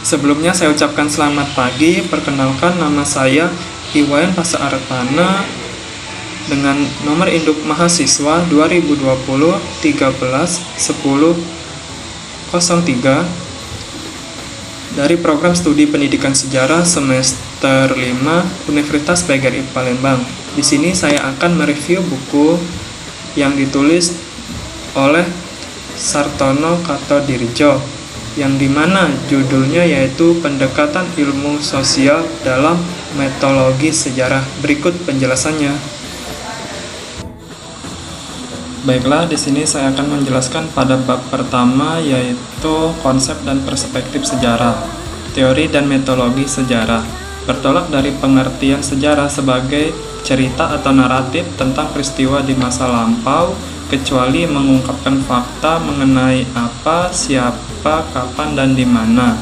Sebelumnya saya ucapkan selamat pagi. Perkenalkan, nama saya Iwayan Pasa Arepana dengan nomor induk mahasiswa 2020 13 10 03 dari program studi pendidikan sejarah semester 5 Universitas PGRI Palembang. Di sini saya akan mereview buku yang ditulis oleh Sartono Kartodirjo, yang dimana judulnya yaitu Pendekatan Ilmu Sosial dalam Metodologi Sejarah. Berikut penjelasannya. Baiklah, di sini saya akan menjelaskan pada bab pertama, yaitu konsep dan perspektif sejarah, teori dan metodologi sejarah. Bertolak dari pengertian sejarah sebagai cerita atau naratif tentang peristiwa di masa lampau, kecuali mengungkapkan fakta mengenai apa, siapa, kapan, dan di mana.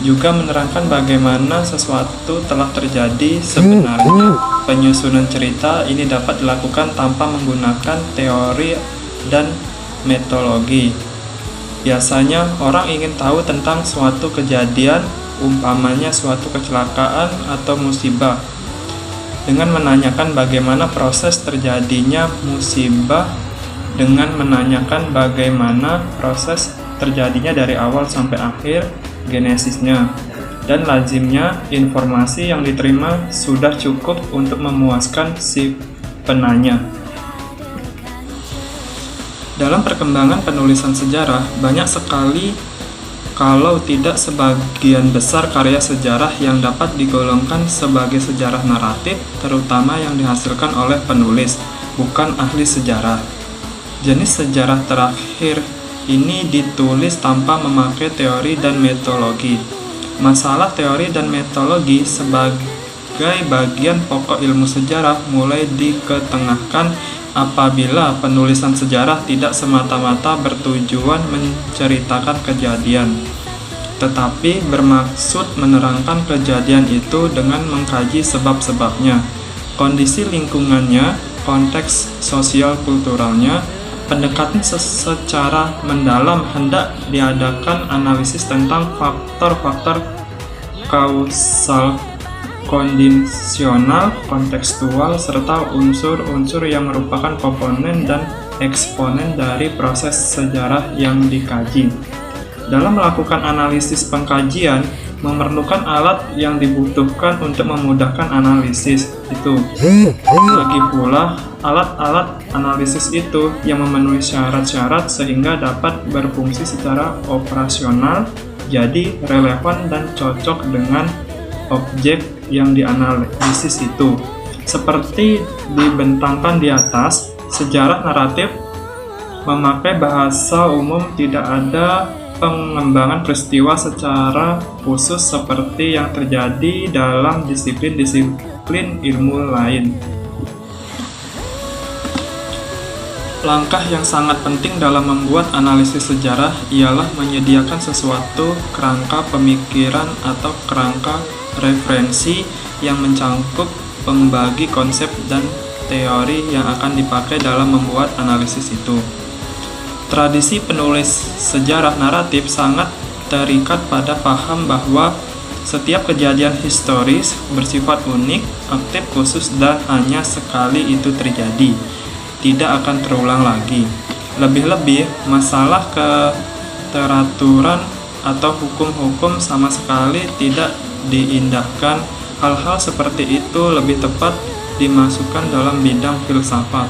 Juga menerangkan bagaimana sesuatu telah terjadi sebenarnya. Penyusunan cerita ini dapat dilakukan tanpa menggunakan teori dan metodologi. Biasanya orang ingin tahu tentang suatu kejadian, umpamanya suatu kecelakaan atau musibah, dengan menanyakan bagaimana proses terjadinya musibah, dengan menanyakan bagaimana proses terjadinya dari awal sampai akhir, genesisnya. Dan lazimnya informasi yang diterima sudah cukup untuk memuaskan si penanya. Dalam perkembangan penulisan sejarah, banyak sekali, kalau tidak sebagian besar karya sejarah yang dapat digolongkan sebagai sejarah naratif, terutama yang dihasilkan oleh penulis, bukan ahli sejarah. Jenis sejarah terakhir ini ditulis tanpa memakai teori dan metodologi. Masalah teori dan metodologi sebagai bagian pokok ilmu sejarah mulai diketengahkan apabila penulisan sejarah tidak semata-mata bertujuan menceritakan kejadian, tetapi bermaksud menerangkan kejadian itu dengan mengkaji sebab-sebabnya, kondisi lingkungannya, konteks sosial kulturalnya. Pendekatan secara mendalam hendak diadakan analisis tentang faktor-faktor kausal, kondisional, kontekstual, serta unsur-unsur yang merupakan komponen dan eksponen dari proses sejarah yang dikaji. Dalam melakukan analisis pengkajian, memerlukan alat yang dibutuhkan untuk memudahkan analisis itu. Lagi pula, alat-alat analisis itu yang memenuhi syarat-syarat sehingga dapat berfungsi secara operasional, jadi relevan dan cocok dengan objek yang dianalisis itu. Seperti dibentangkan di atas, sejarah naratif memakai bahasa umum, tidak ada pengembangan peristiwa secara khusus seperti yang terjadi dalam disiplin-disiplin ilmu lain. Langkah yang sangat penting dalam membuat analisis sejarah ialah menyediakan sesuatu kerangka pemikiran atau kerangka referensi yang mencakup pembagi konsep dan teori yang akan dipakai dalam membuat analisis itu. Tradisi penulis sejarah naratif sangat terikat pada paham bahwa setiap kejadian historis bersifat unik, aktif, khusus, dan hanya sekali itu terjadi, tidak akan terulang lagi. Lebih-lebih, masalah keteraturan atau hukum-hukum sama sekali tidak diindahkan. Hal-hal seperti itu lebih tepat dimasukkan dalam bidang filsafat.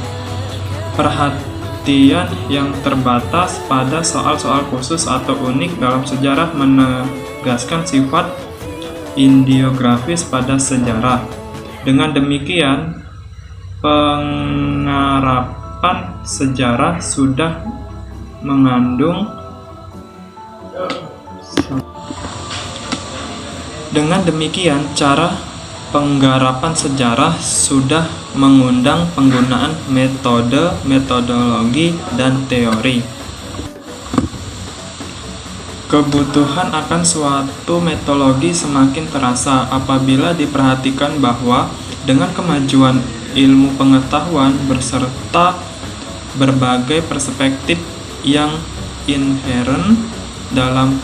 Perhatian yang terbatas pada soal-soal khusus atau unik dalam sejarah menegaskan sifat ideografis pada sejarah. Dengan demikian, pengarapan sejarah sudah mengandung cara penggarapan sejarah sudah mengundang penggunaan metode, metodologi, dan teori. Kebutuhan akan suatu metodologi semakin terasa apabila diperhatikan bahwa dengan kemajuan ilmu pengetahuan berserta berbagai perspektif yang inheren dalam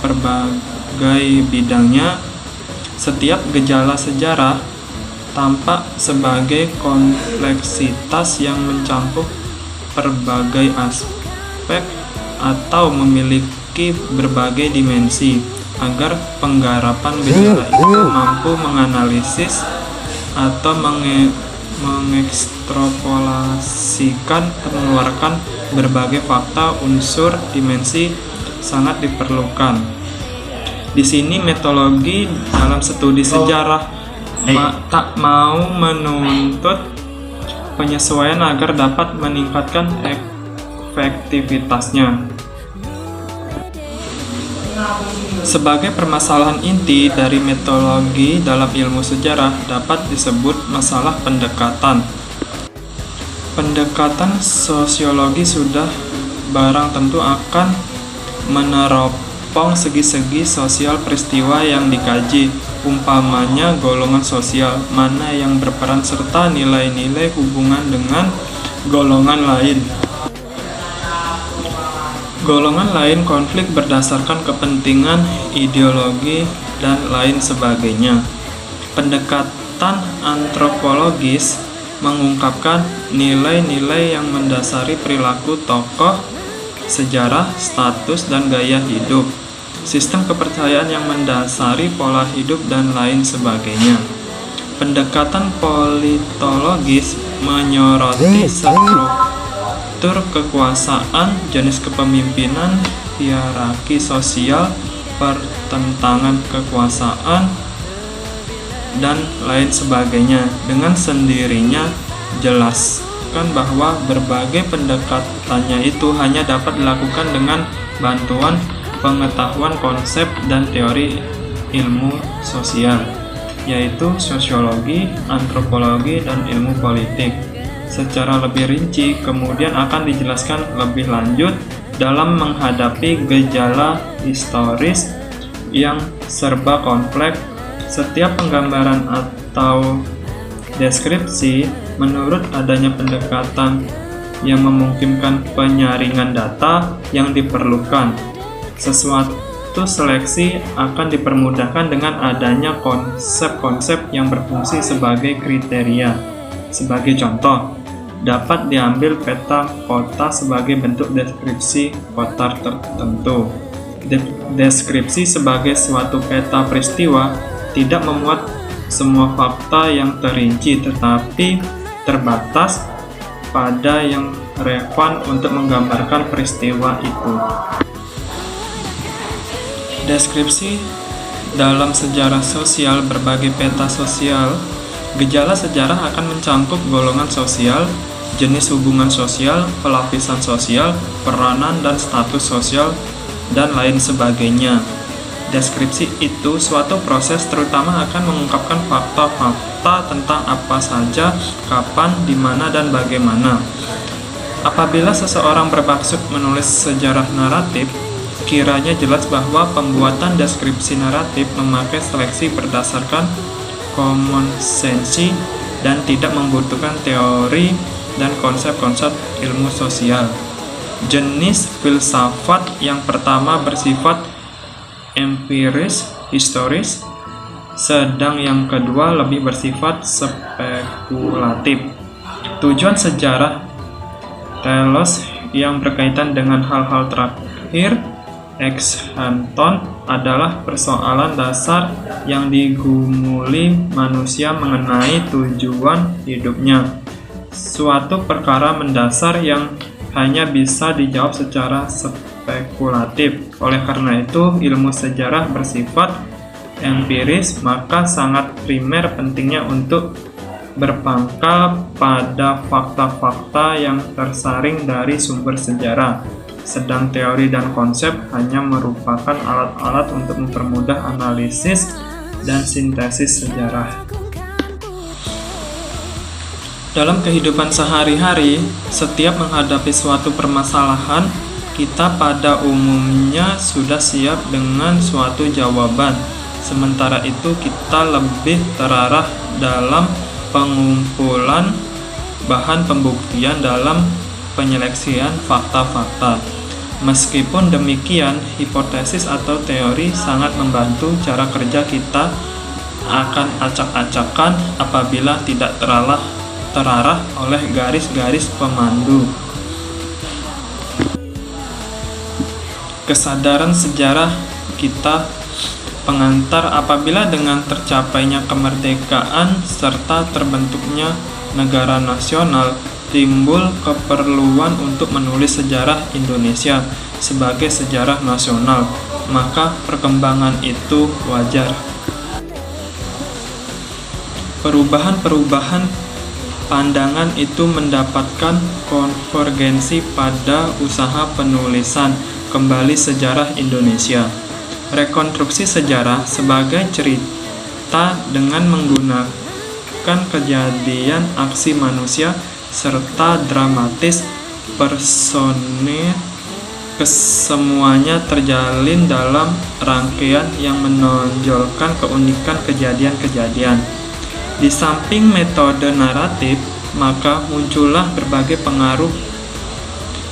berbagai bidangnya. Setiap gejala sejarah tampak sebagai kompleksitas yang mencakup berbagai aspek atau memiliki berbagai dimensi. Agar penggarapan gejala itu mampu menganalisis atau mengekstrapolasikan mengeluarkan berbagai fakta unsur dimensi sangat diperlukan. Di sini metodologi dalam studi sejarah tak mau menuntut penyesuaian agar dapat meningkatkan efektivitasnya. Sebagai permasalahan inti dari metodologi dalam ilmu sejarah dapat disebut masalah pendekatan. Pendekatan sosiologi sudah barang tentu akan meneropong segi-segi sosial peristiwa yang dikaji, umpamanya golongan sosial mana yang berperan serta nilai-nilai hubungan dengan golongan lain. Golongan lain konflik berdasarkan kepentingan, ideologi, dan lain sebagainya. Pendekatan antropologis mengungkapkan nilai-nilai yang mendasari perilaku tokoh, sejarah, status, dan gaya hidup, sistem kepercayaan yang mendasari pola hidup, dan lain sebagainya. Pendekatan politologis menyoroti struktur kekuasaan, jenis kepemimpinan, hierarki sosial, pertentangan kekuasaan, dan lain sebagainya. Dengan sendirinya jelaskan bahwa berbagai pendekatannya itu hanya dapat dilakukan dengan bantuan pengetahuan konsep dan teori ilmu sosial, yaitu sosiologi, antropologi, dan ilmu politik. Secara lebih rinci kemudian akan dijelaskan lebih lanjut dalam menghadapi gejala historis yang serba kompleks. Setiap penggambaran atau deskripsi menurut adanya pendekatan yang memungkinkan penyaringan data yang diperlukan. Sesuatu seleksi akan dipermudahkan dengan adanya konsep-konsep yang berfungsi sebagai kriteria. Sebagai contoh, dapat diambil peta kota sebagai bentuk deskripsi kota tertentu. Deskripsi sebagai suatu peta peristiwa tidak memuat semua fakta yang terinci, tetapi terbatas pada yang relevan untuk menggambarkan peristiwa itu. Deskripsi dalam sejarah sosial berbagai peta sosial. Gejala sejarah akan mencakup golongan sosial, jenis hubungan sosial, pelapisan sosial, peranan dan status sosial, dan lain sebagainya. Deskripsi itu suatu proses terutama akan mengungkapkan fakta-fakta tentang apa saja, kapan, di mana, dan bagaimana. Apabila seseorang bermaksud menulis sejarah naratif, kiranya jelas bahwa pembuatan deskripsi naratif memakai seleksi berdasarkan komonsensi dan tidak membutuhkan teori dan konsep-konsep ilmu sosial. Jenis filsafat yang pertama bersifat empiris, historis, sedang yang kedua lebih bersifat spekulatif. Tujuan sejarah telos yang berkaitan dengan hal-hal terakhir ex Hampton adalah persoalan dasar yang digumuli manusia mengenai tujuan hidupnya. Suatu perkara mendasar yang hanya bisa dijawab secara spekulatif. Oleh karena itu, ilmu sejarah bersifat empiris, maka sangat primer pentingnya untuk berpangkal pada fakta-fakta yang tersaring dari sumber sejarah. Sedang teori dan konsep hanya merupakan alat-alat untuk mempermudah analisis dan sintesis sejarah. Dalam kehidupan sehari-hari, setiap menghadapi suatu permasalahan, kita pada umumnya sudah siap dengan suatu jawaban. Sementara itu, kita lebih terarah dalam pengumpulan bahan pembuktian dalam penyeleksian fakta-fakta. Meskipun demikian, hipotesis atau teori sangat membantu cara kerja kita akan acak-acakan apabila tidak terarah oleh garis-garis pemandu. Kesadaran sejarah kita pengantar apabila dengan tercapainya kemerdekaan serta terbentuknya negara nasional, timbul keperluan untuk menulis sejarah Indonesia sebagai sejarah nasional, maka perkembangan itu wajar. Perubahan-perubahan pandangan itu mendapatkan konvergensi pada usaha penulisan kembali sejarah Indonesia. Rekonstruksi sejarah sebagai cerita dengan menggunakan kejadian aksi manusia serta dramatis personil, kesemuanya terjalin dalam rangkaian yang menonjolkan keunikan kejadian-kejadian. Di samping metode naratif, maka muncullah berbagai pengaruh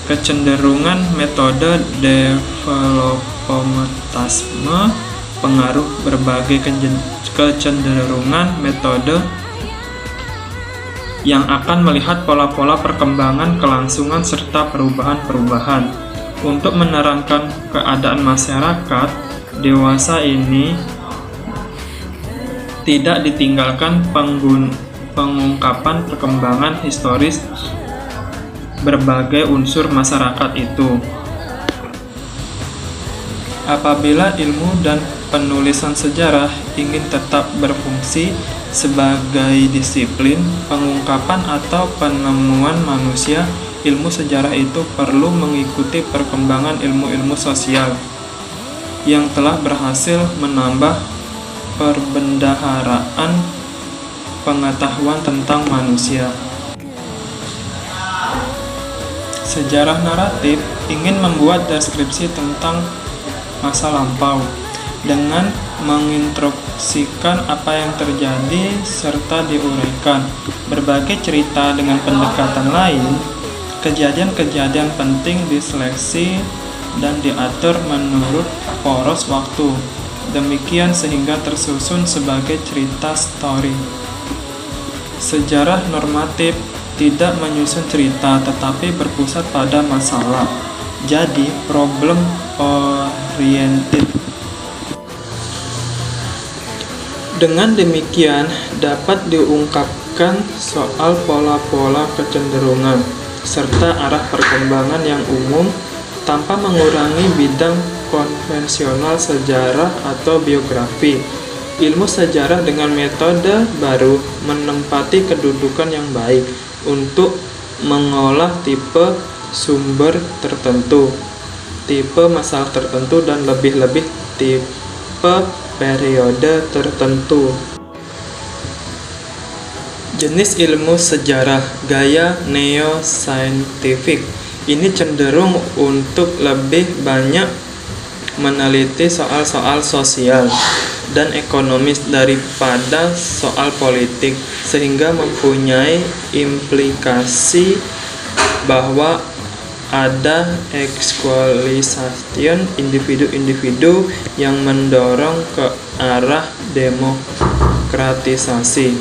kecenderungan metode developmentasme, pengaruh berbagai kecenderungan metode yang akan melihat pola-pola perkembangan, kelangsungan, serta perubahan-perubahan. Untuk menerangkan keadaan masyarakat dewasa ini, tidak ditinggalkan pengungkapan perkembangan historis berbagai unsur masyarakat itu. Apabila ilmu dan penulisan sejarah ingin tetap berfungsi sebagai disiplin pengungkapan atau penemuan manusia, ilmu sejarah itu perlu mengikuti perkembangan ilmu-ilmu sosial yang telah berhasil menambah perbendaharaan pengetahuan tentang manusia. Sejarah naratif ingin membuat deskripsi tentang masa lampau dengan menginstruksikan apa yang terjadi serta diuraikan berbagai cerita dengan pendekatan lain. Kejadian-kejadian penting diseleksi dan diatur menurut poros waktu, demikian sehingga tersusun sebagai cerita story. Sejarah normatif tidak menyusun cerita tetapi berpusat pada masalah, jadi problem oriented. Dengan demikian dapat diungkapkan soal pola-pola kecenderungan serta arah perkembangan yang umum tanpa mengurangi bidang konvensional sejarah atau biografi. Ilmu sejarah dengan metode baru menempati kedudukan yang baik untuk mengolah tipe sumber tertentu, tipe masalah tertentu, dan lebih-lebih tipe periode tertentu. Jenis ilmu sejarah gaya neo-scientific ini cenderung untuk lebih banyak meneliti soal-soal sosial dan ekonomis daripada soal politik, sehingga mempunyai implikasi bahwa ada eksklualisasi individu-individu yang mendorong ke arah demokratisasi.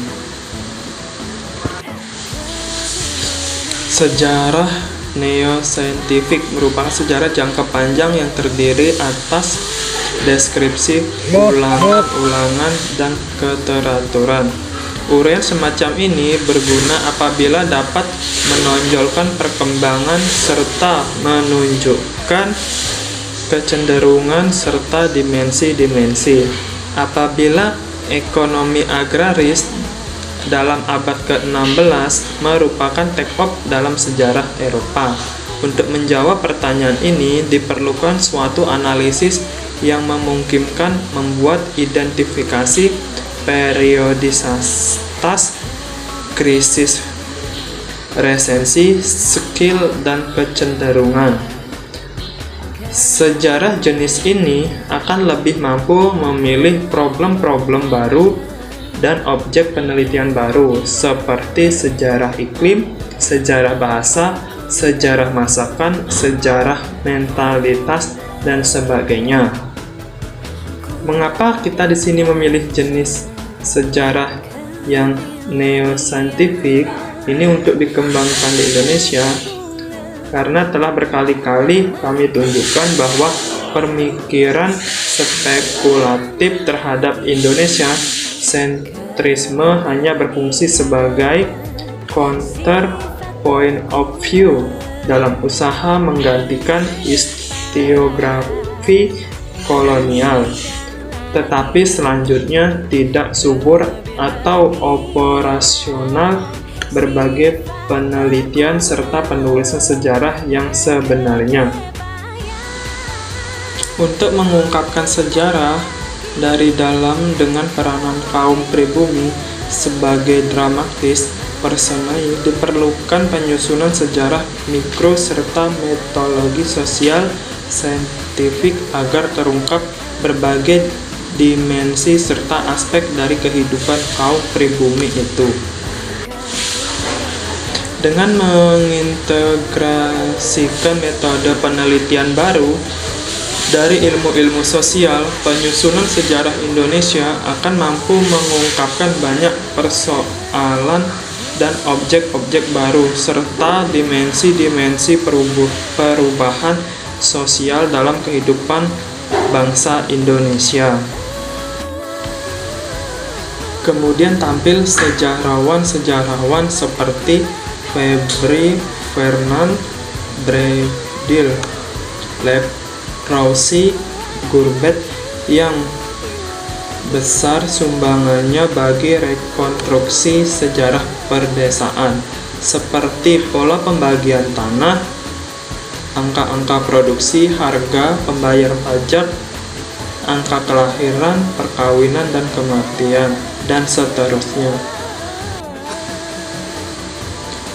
Sejarah neo-scientific merupakan sejarah jangka panjang yang terdiri atas deskripsi, ulangan, dan keteraturan. Uraian semacam ini berguna apabila dapat menonjolkan perkembangan serta menunjukkan kecenderungan serta dimensi-dimensi. Apabila ekonomi agraris dalam abad ke-16 merupakan take-off dalam sejarah Eropa. Untuk menjawab pertanyaan ini diperlukan suatu analisis yang memungkinkan membuat identifikasi periodisitas, krisis resensi, skill, dan kecenderungan. Sejarah jenis ini akan lebih mampu memilih problem-problem baru dan objek penelitian baru seperti sejarah iklim, sejarah bahasa, sejarah masakan, sejarah mentalitas, dan sebagainya. Mengapa kita di sini memilih jenis sejarah yang neoscientific ini untuk dikembangkan di Indonesia? Karena telah berkali-kali kami tunjukkan bahwa pemikiran spekulatif terhadap Indonesia sentrisme hanya berfungsi sebagai counter point of view dalam usaha menggantikan historiografi kolonial, tetapi selanjutnya tidak subur atau operasional berbagai penelitian serta penulisan sejarah yang sebenarnya. Untuk mengungkapkan sejarah dari dalam dengan peranan kaum pribumi sebagai dramatis personae, diperlukan penyusunan sejarah mikro serta metodologi sosial saintifik agar terungkap berbagai dimensi serta aspek dari kehidupan kaum pribumi itu. Dengan mengintegrasikan metode penelitian baru dari ilmu-ilmu sosial, penyusunan sejarah Indonesia akan mampu mengungkapkan banyak persoalan dan objek-objek baru, serta dimensi-dimensi perubahan sosial dalam kehidupan bangsa Indonesia. Kemudian tampil sejarawan-sejarawan seperti Febri Fernand Braudel, Lev Rossi, Gurbet yang besar sumbangannya bagi rekonstruksi sejarah perdesaan, seperti pola pembagian tanah, angka-angka produksi, harga, pembayaran pajak, angka kelahiran, perkawinan, dan kematian, dan seterusnya.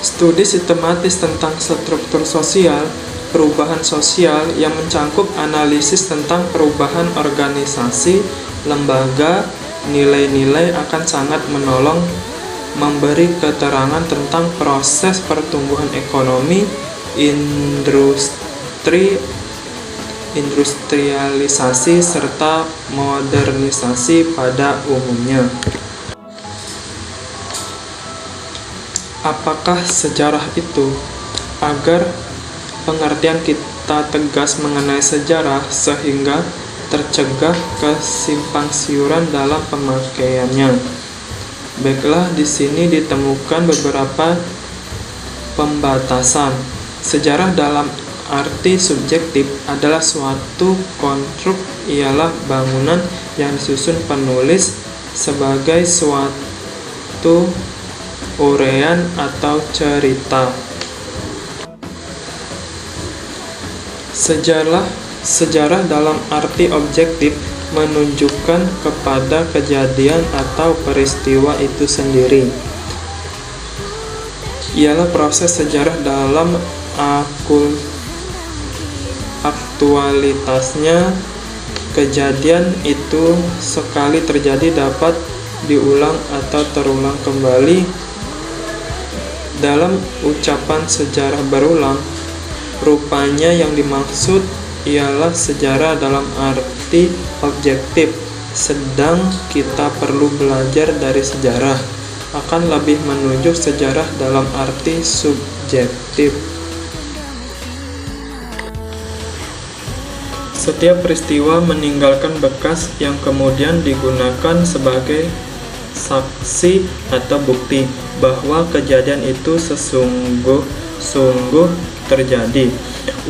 Studi sistematis tentang struktur sosial, perubahan sosial yang mencakup analisis tentang perubahan organisasi, lembaga, nilai-nilai akan sangat menolong memberi keterangan tentang proses pertumbuhan ekonomi, industrialisasi, serta modernisasi pada umumnya. Apakah sejarah itu? Agar pengertian kita tegas mengenai sejarah sehingga tercegah kesimpangsiuran dalam pemakaiannya. Baiklah, di sini ditemukan beberapa pembatasan. Sejarah dalam arti subjektif adalah suatu konstruk, ialah bangunan yang disusun penulis sebagai suatu uraian atau cerita. Sejarah dalam arti objektif menunjukkan kepada kejadian atau peristiwa itu sendiri. Ialah proses sejarah dalam aktualitasnya. Kejadian itu sekali terjadi dapat diulang atau terulang kembali. Dalam ucapan sejarah berulang, rupanya yang dimaksud ialah sejarah dalam arti objektif, sedang kita perlu belajar dari sejarah akan lebih menunjuk sejarah dalam arti subjektif. Setiap peristiwa meninggalkan bekas yang kemudian digunakan sebagai saksi atau bukti bahwa kejadian itu sesungguh terjadi.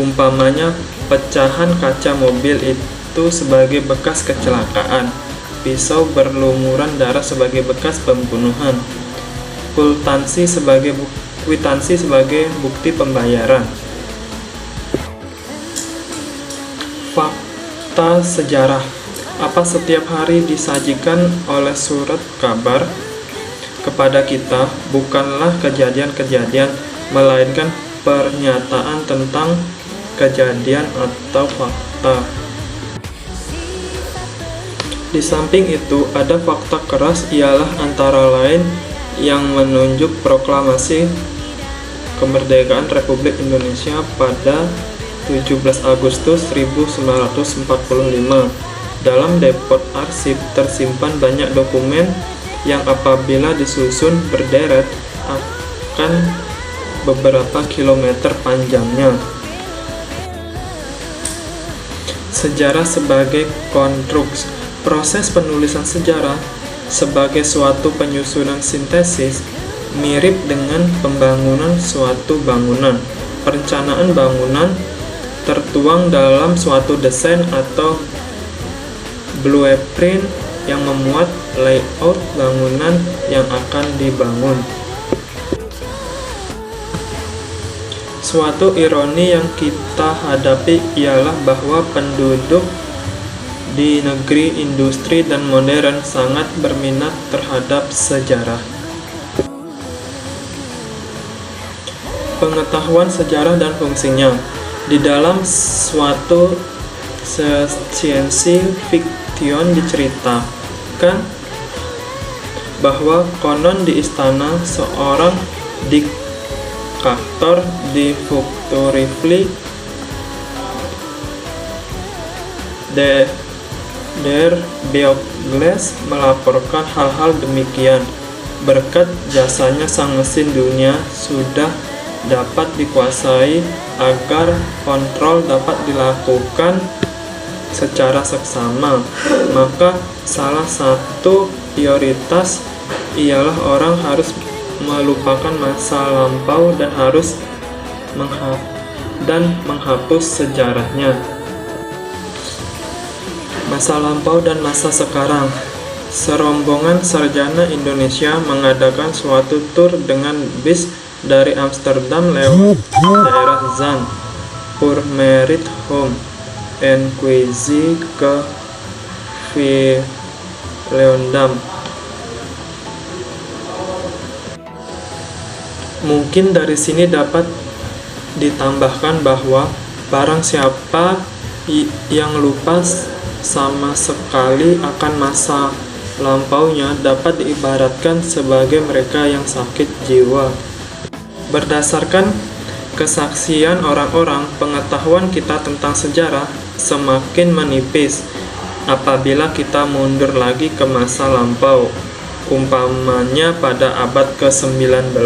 Umpamanya, pecahan kaca mobil itu sebagai bekas kecelakaan, pisau berlumuran darah sebagai bekas pembunuhan, kwitansi sebagai bukti pembayaran. Fakta sejarah. Apa setiap hari disajikan oleh surat kabar kepada kita bukanlah kejadian-kejadian, melainkan pernyataan tentang kejadian atau fakta. Di samping itu, ada fakta keras, ialah antara lain yang menunjuk proklamasi kemerdekaan Republik Indonesia pada 17 Agustus 1945. Dalam depot arsip tersimpan banyak dokumen yang apabila disusun berderet akan beberapa kilometer panjangnya. Sejarah sebagai konstruksi. Proses penulisan sejarah sebagai suatu penyusunan sintesis mirip dengan pembangunan suatu bangunan. Perencanaan bangunan tertuang dalam suatu desain atau blueprint yang memuat layout bangunan yang akan dibangun. Suatu ironi yang kita hadapi ialah bahwa penduduk di negeri industri dan modern sangat berminat terhadap sejarah. Pengetahuan sejarah dan fungsinya. Di dalam suatu science fiction diceritakan bahwa konon di istana seorang diktator di futuristik Diocles melaporkan hal-hal demikian. Berkat jasanya sang mesin dunia sudah dapat dikuasai agar kontrol dapat dilakukan secara seksama. Maka salah satu prioritas ialah orang harus melupakan masa lampau dan harus menghapus sejarahnya. Masa lampau dan masa sekarang. Serombongan sarjana Indonesia mengadakan suatu tur dengan bis dari Amsterdam lewat daerah Zand, Purmerend Home, Enkhuizen ke Volendam. Mungkin dari sini dapat ditambahkan bahwa barang siapa yang lupa sama sekali akan masa lampaunya dapat diibaratkan sebagai mereka yang sakit jiwa. Berdasarkan kesaksian orang-orang, pengetahuan kita tentang sejarah semakin menipis apabila kita mundur lagi ke masa lampau, umpamanya pada abad ke-19.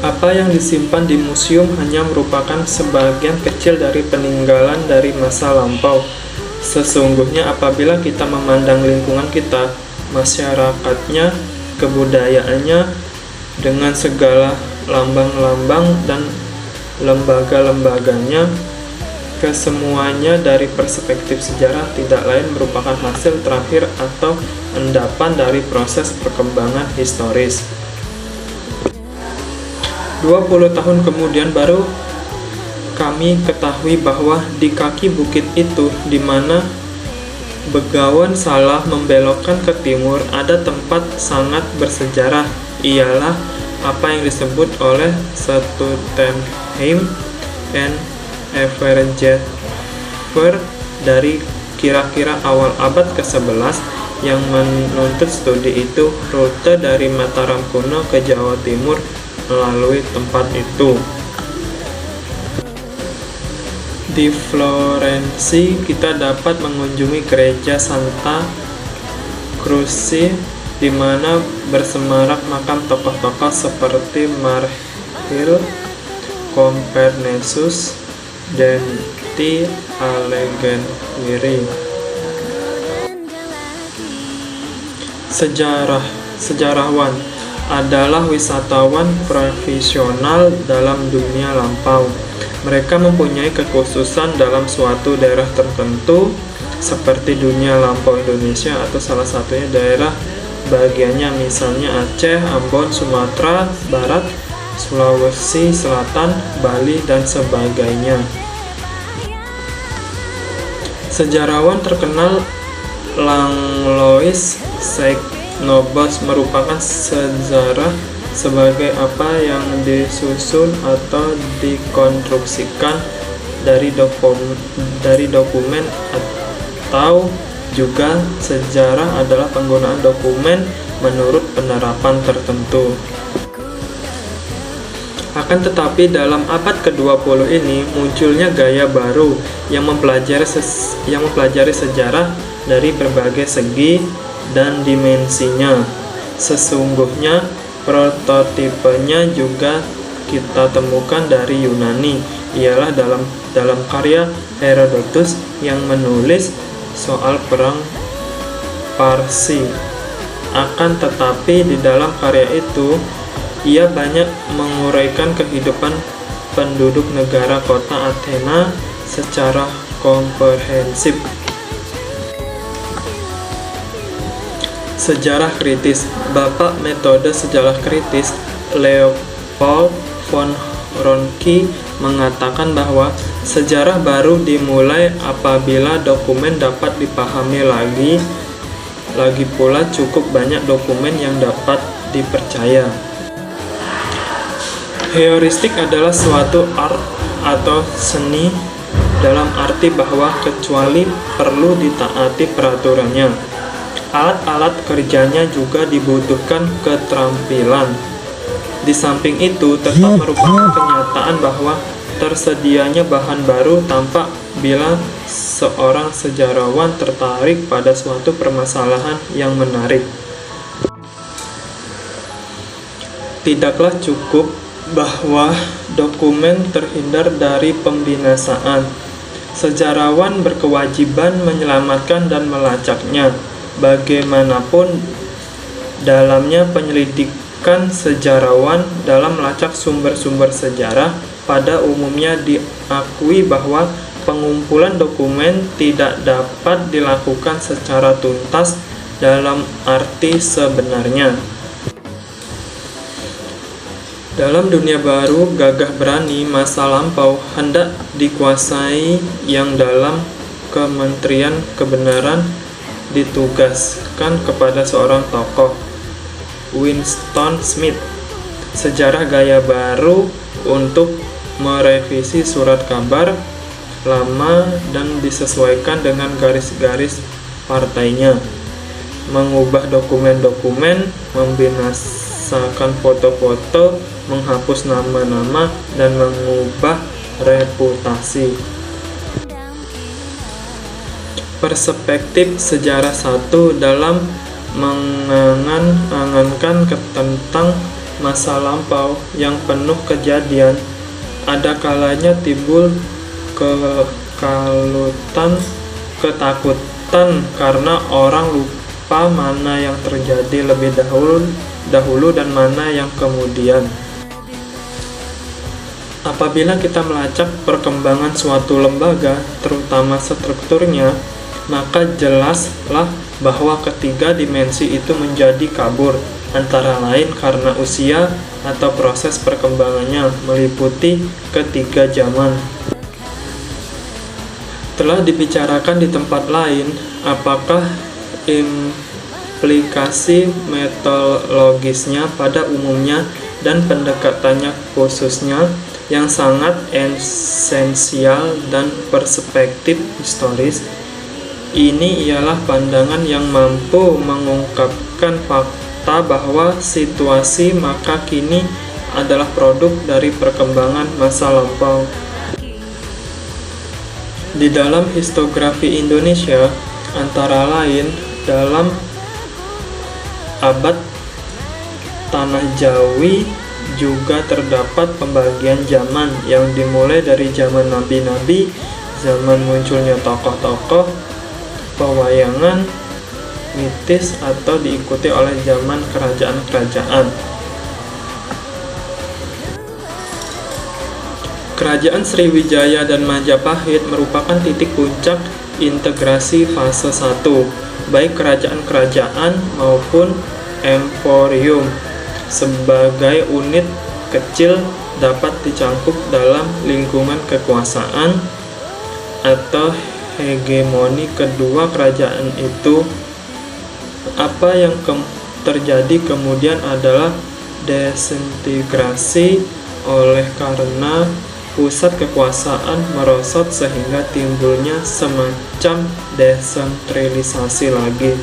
Apa yang disimpan di museum hanya merupakan sebagian kecil dari peninggalan dari masa lampau. Sesungguhnya apabila kita memandang lingkungan kita, masyarakatnya, kebudayaannya, dengan segala lambang-lambang dan lembaga-lembaganya, kesemuanya dari perspektif sejarah tidak lain merupakan hasil terakhir atau endapan dari proses perkembangan historis. 20 tahun kemudian baru kami ketahui bahwa di kaki bukit itu, di mana Begawan salah membelokkan ke timur, ada tempat sangat bersejarah, ialah apa yang disebut oleh Stuttenheim and Evergever dari kira-kira awal abad ke-11 yang menuntut studi itu rute dari Mataram kuno ke Jawa Timur melalui tempat itu. Di Florensi kita dapat mengunjungi gereja Santa Croce, di mana bersemarak makam tokoh-tokoh seperti Marcel, Copernicus, dan T. Alexandri. Sejarawan adalah wisatawan profesional dalam dunia lampau. Mereka mempunyai kekhususan dalam suatu daerah tertentu, seperti dunia lampau Indonesia atau salah satunya daerah bagiannya, misalnya Aceh, Ambon, Sumatera Barat, Sulawesi Selatan, Bali, dan sebagainya. Sejarawan terkenal Langlois Nobos merupakan sejarah sebagai apa yang disusun atau dikonstruksikan dari dokumen, atau juga sejarah adalah penggunaan dokumen menurut penerapan tertentu. Akan tetapi dalam abad ke-20 ini munculnya gaya baru yang mempelajari sejarah dari berbagai segi dan dimensinya. Sesungguhnya prototipenya juga kita temukan dari Yunani, ialah dalam karya Herodotus yang menulis soal perang Parsi. Akan tetapi di dalam karya itu ia banyak menguraikan kehidupan penduduk negara kota Athena secara komprehensif. Sejarah kritis. Bapak metode sejarah kritis Leopold von Ranke mengatakan bahwa sejarah baru dimulai apabila dokumen dapat dipahami lagi pula cukup banyak dokumen yang dapat dipercaya. Heuristik adalah suatu art atau seni dalam arti bahwa kecuali perlu ditaati peraturannya, alat-alat kerjanya juga dibutuhkan keterampilan. Di samping itu, tetap merupakan kenyataan bahwa tersedianya bahan baru tampak bila seorang sejarawan tertarik pada suatu permasalahan yang menarik. Tidaklah cukup bahwa dokumen terhindar dari pembinasaan. Sejarawan berkewajiban menyelamatkan dan melacaknya. Bagaimanapun dalamnya penyelidikan sejarawan dalam melacak sumber-sumber sejarah, pada umumnya diakui bahwa pengumpulan dokumen tidak dapat dilakukan secara tuntas dalam arti sebenarnya. Dalam dunia baru, gagah berani masa lampau hendak dikuasai yang dalam Kementerian Kebenaran ditugaskan kepada seorang tokoh, Winston Smith. Sejarah gaya baru untuk merevisi surat kabar lama dan disesuaikan dengan garis-garis partainya, mengubah dokumen-dokumen, membinasakan foto-foto, menghapus nama-nama, dan mengubah reputasi. Perspektif sejarah satu dalam mengangan-angankan tentang masa lampau yang penuh kejadian, ada kalanya timbul ketakutan karena orang lupa mana yang terjadi lebih dahulu dan mana yang kemudian. Apabila kita melacak perkembangan suatu lembaga, terutama strukturnya, maka jelaslah bahwa ketiga dimensi itu menjadi kabur, antara lain karena usia atau proses perkembangannya meliputi ketiga zaman. Telah dibicarakan di tempat lain, apakah implikasi metodologisnya pada umumnya dan pendekatannya khususnya yang sangat esensial dan perspektif historis. Ini ialah pandangan yang mampu mengungkapkan fakta bahwa situasi masa kini adalah produk dari perkembangan masa lampau. Di dalam historiografi Indonesia, antara lain dalam abad Tanah Jawi juga terdapat pembagian zaman yang dimulai dari zaman nabi-nabi, zaman munculnya tokoh-tokoh, pewayangan, mitis, atau diikuti oleh zaman kerajaan-kerajaan. Kerajaan Sriwijaya dan Majapahit merupakan titik puncak integrasi fase 1, baik kerajaan-kerajaan maupun emporium. Sebagai unit kecil dapat dicangkup dalam lingkungan kekuasaan atau hegemoni kedua kerajaan itu. Apa yang terjadi kemudian adalah desintegrasi oleh karena pusat kekuasaan merosot sehingga timbulnya semacam desentralisasi lagi.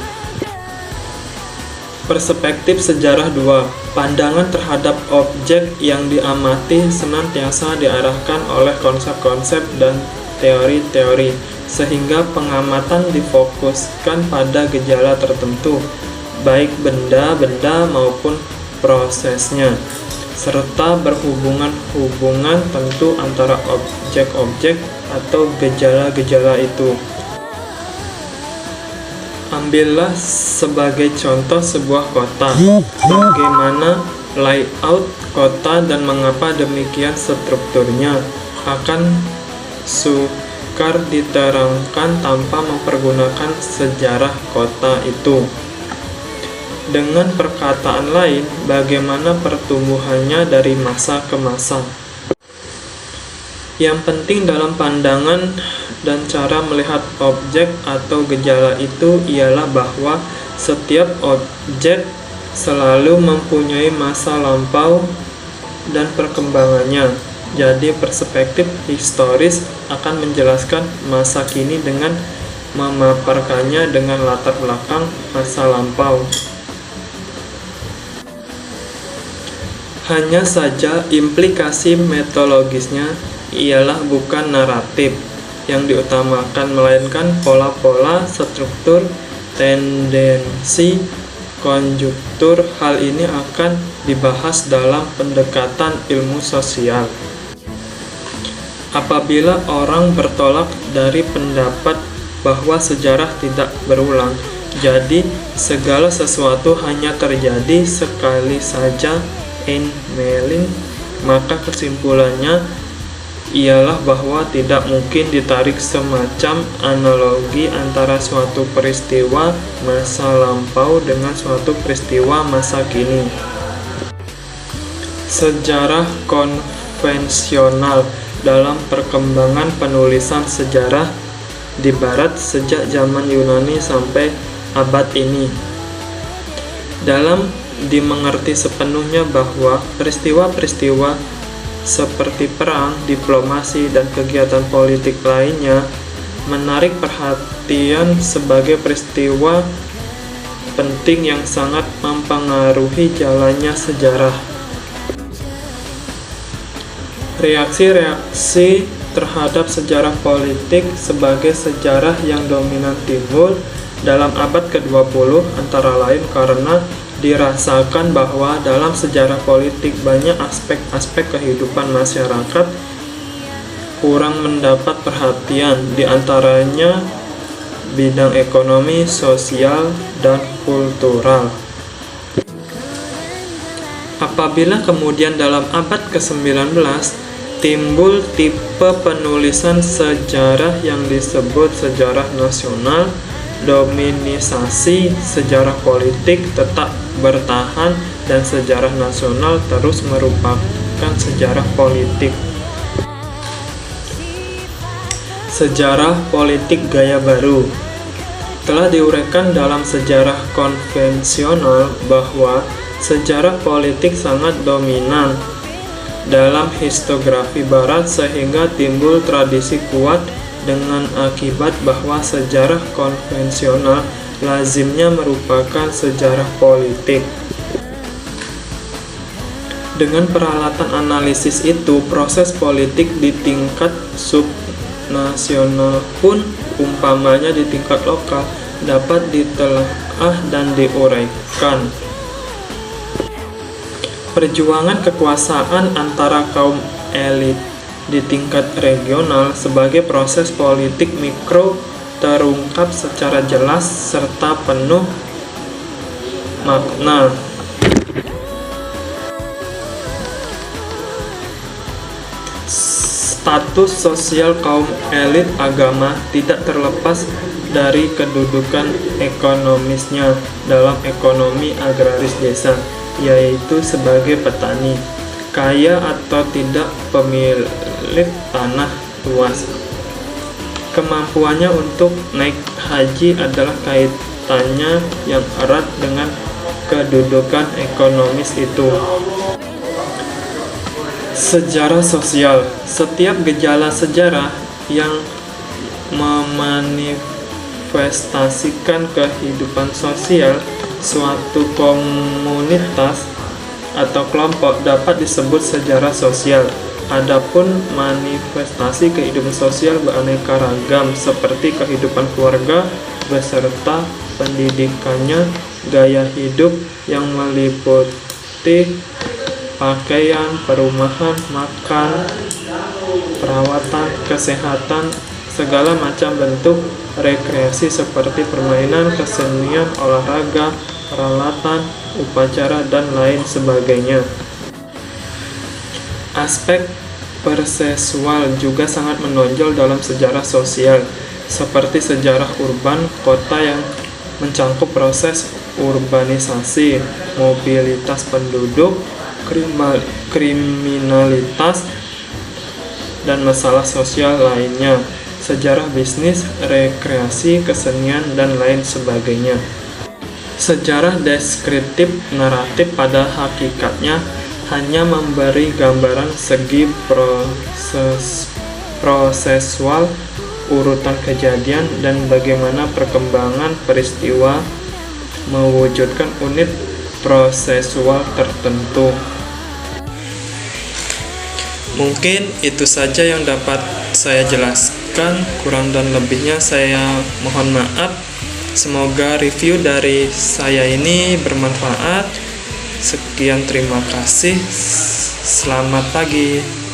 Perspektif sejarah 2. Pandangan terhadap objek yang diamati senantiasa diarahkan oleh konsep-konsep dan teori-teori, sehingga pengamatan difokuskan pada gejala tertentu, baik benda-benda maupun prosesnya, serta berhubungan tentu antara objek-objek atau gejala-gejala itu. Ambillah sebagai contoh sebuah kota. Bagaimana layout kota dan mengapa demikian strukturnya akan sukar diterangkan tanpa mempergunakan sejarah kota itu. Dengan perkataan lain, bagaimana pertumbuhannya dari masa ke masa. Yang penting dalam pandangan dan cara melihat objek atau gejala itu ialah bahwa setiap objek selalu mempunyai masa lampau dan perkembangannya. Jadi perspektif historis akan menjelaskan masa kini dengan memaparkannya dengan latar belakang masa lampau. Hanya saja implikasi metodologisnya ialah bukan naratif yang diutamakan, melainkan pola-pola, struktur, tendensi, konjuktur. Hal ini akan dibahas dalam pendekatan ilmu sosial. Apabila orang bertolak dari pendapat bahwa sejarah tidak berulang, jadi segala sesuatu hanya terjadi sekali saja, Einmelling, maka kesimpulannya ialah bahwa tidak mungkin ditarik semacam analogi antara suatu peristiwa masa lampau dengan suatu peristiwa masa kini. Sejarah konvensional dalam perkembangan penulisan sejarah di Barat sejak zaman Yunani sampai abad ini, dalam dimengerti sepenuhnya bahwa peristiwa-peristiwa seperti perang, diplomasi, dan kegiatan politik lainnya menarik perhatian sebagai peristiwa penting yang sangat mempengaruhi jalannya sejarah. Reaksi-reaksi terhadap sejarah politik sebagai sejarah yang dominan timbul dalam abad ke-20 antara lain karena dirasakan bahwa dalam sejarah politik banyak aspek-aspek kehidupan masyarakat kurang mendapat perhatian, diantaranya bidang ekonomi, sosial, dan kultural. Apabila kemudian dalam abad ke-19 timbul tipe penulisan sejarah yang disebut sejarah nasional, dominisasi sejarah politik tetap bertahan dan sejarah nasional terus merupakan sejarah politik. Sejarah politik gaya baru telah diuraikan dalam sejarah konvensional bahwa sejarah politik sangat dominan dalam historiografi Barat sehingga timbul tradisi kuat dengan akibat bahwa sejarah konvensional lazimnya merupakan sejarah politik. Dengan peralatan analisis itu, proses politik di tingkat subnasional pun, umpamanya di tingkat lokal, dapat ditelaah dan diuraikan. Perjuangan kekuasaan antara kaum elit di tingkat regional sebagai proses politik mikro terungkap secara jelas serta penuh makna. Status sosial kaum elit agama tidak terlepas dari kedudukan ekonomisnya dalam ekonomi agraris desa, yaitu sebagai petani, kaya atau tidak pemilik tanah luas. Kemampuannya untuk naik haji adalah kaitannya yang erat dengan kedudukan ekonomis itu. Sejarah sosial. Setiap gejala sejarah yang memanifestasikan memanifestasikan kehidupan sosial suatu komunitas atau kelompok dapat disebut sejarah sosial. Adapun manifestasi kehidupan sosial beraneka ragam seperti kehidupan keluarga beserta pendidikannya, gaya hidup yang meliputi pakaian, perumahan, makan, perawatan, kesehatan, segala macam bentuk rekreasi seperti permainan, kesenian, olahraga, peralatan, upacara, dan lain sebagainya. Aspek persesual juga sangat menonjol dalam sejarah sosial, seperti sejarah urban kota yang mencangkup proses urbanisasi, mobilitas penduduk, kriminalitas, dan masalah sosial lainnya, sejarah bisnis, rekreasi, kesenian, dan lain sebagainya. Sejarah deskriptif naratif pada hakikatnya hanya memberi gambaran segi prosesual, urutan kejadian, dan bagaimana perkembangan peristiwa mewujudkan unit prosesual tertentu. Mungkin itu saja yang dapat saya jelaskan, kurang dan lebihnya saya mohon maaf. Semoga review dari saya ini bermanfaat. Sekian, terima kasih. Selamat pagi.